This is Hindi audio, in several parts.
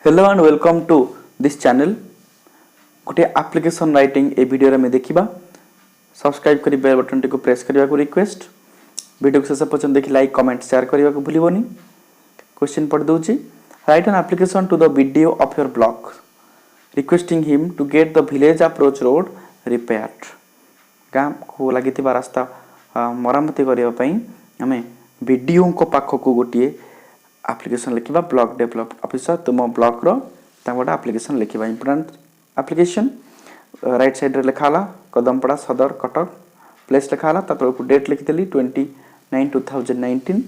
Hello and welcome to this channel. गोटे एप्लिकेशन राइटिंग ए वीडियो रे में देखिबा। सब्सक्राइब करी बेल बटन टी को प्रेस करबा को रिक्वेस्ट। वीडियो को शेष पर्यंत देखि लाइक कमेंट शेयर करबा को भूलिबोनी। क्वेश्चन पढ़ दोची। Write an application to the BDO of your block requesting him to get the village approach road repaired. गाम को लागितिबा रास्ता मरामती करिया पई हमें वीडियो को पाखो को गोटिए एप्लिकेशन लिखिबा। ब्लॉक डेवलप ऑफिसर तुम ब्लॉक रो गोटे एप्लिकेशन लिखिबा। इंपोर्टेंट एप्लिकेशन राइट साइड रे लिखाला कदमपड़ा सदर कटक प्लेस लिखाला को डेट लिखिदेली 29/2019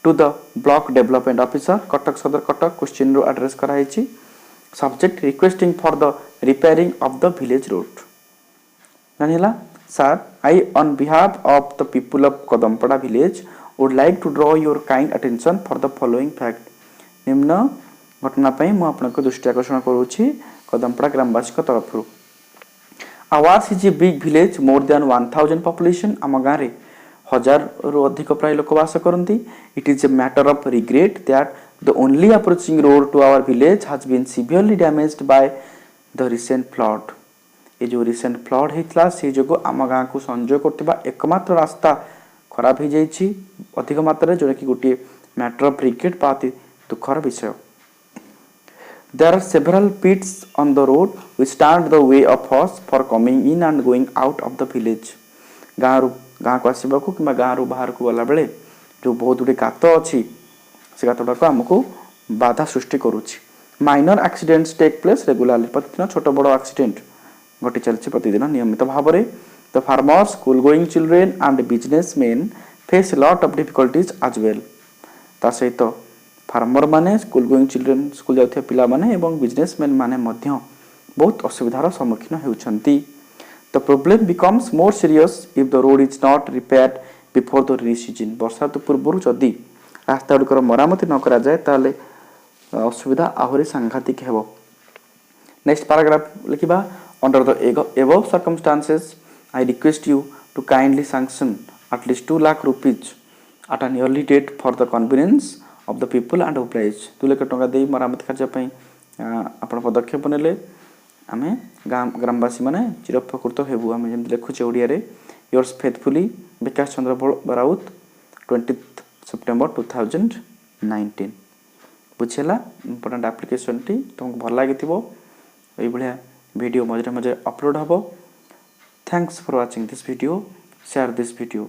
to the block development officer Cuttack Sadar Cuttack. Question रो एड्रेस कराइछि। Subject requesting for the repairing of the village road. जानिला sir I on behalf of the people of Kadampada village would like to draw your kind attention for the following fact। निम्न घटना पई मु आपनको दृष्टि आकर्षण करूछि कदमपड़ा ग्रामवासी को तरफ रु। आवास is a big village more than 1000 population. आम गाँव रे 1000 रु अधिक प्राय लोक वास करती। It is a matter of regret that the only approaching road to our village has been severely damaged by the recent flood. ए जो रिसेंट फ्लड हेतला से जोगो आम गाँव को संजोग करथिबा एकमात्र रास्ता खराब हो जाइछि अधिक मात्रा जोटा कि गोटे मैटर ऑफ रिग्रेट पाती दुखर विषय। There are several pits on the road which stand the way of us for coming in and going out of the village. गाँव को आसवा को कि गाँव बाहर को गला बेले जो बहुत गुटे गात अच्छी से गातटा को आमको बाधा सृष्टि करुच्ची। माइनर एक्सीडेंट्स टेक प्लेस रेगुलारली प्रतिदिन छोट बड़ एक्सीडेंट घटी चलती प्रतिदिन नियमित भाव में। The farmers, school going children and businessmen face a lot of difficulties as well। ता सहित फार्मर माने स्कूल गोइंग चिल्ड्रेन स्कूल जाउथिया पिला माने एवं बिजनेसमैन माने मध्य बहुत असुविधार सम्मुखीन हेउछंती। The problem becomes more serious if the road is not repaired before the rainy season। वर्षा ऋतु पूर्व जदि रास्ता गुड़िकर मरामती न करा जाए ताले असुविधा आहुरी सांघातिक हेबो। नेक्स्ट पैराग्राफ लिखिबा। Under the above circumstances I request you to kindly sanction at least 2 lakh rupees at an early date for the convenience of the people and oblige। 2 lakh टंका दे मरामत कार्य पई आपण पदक्षेप नेले आमे ग्रामवासी माने चिरपकृत हेबु। आमे जेम लिखुचे ओडिया रे योर्स फेथफुली विकास चंद्र बराउत 20 सेप्टेम्बर 2019। बुझेला इंपोर्टेंट एप्लिकेशन टी तुमको भल लागिथिबो। एई बढिया वीडियो मजे मजे अपलोड हबो। Thanks for watching this video. Share this video.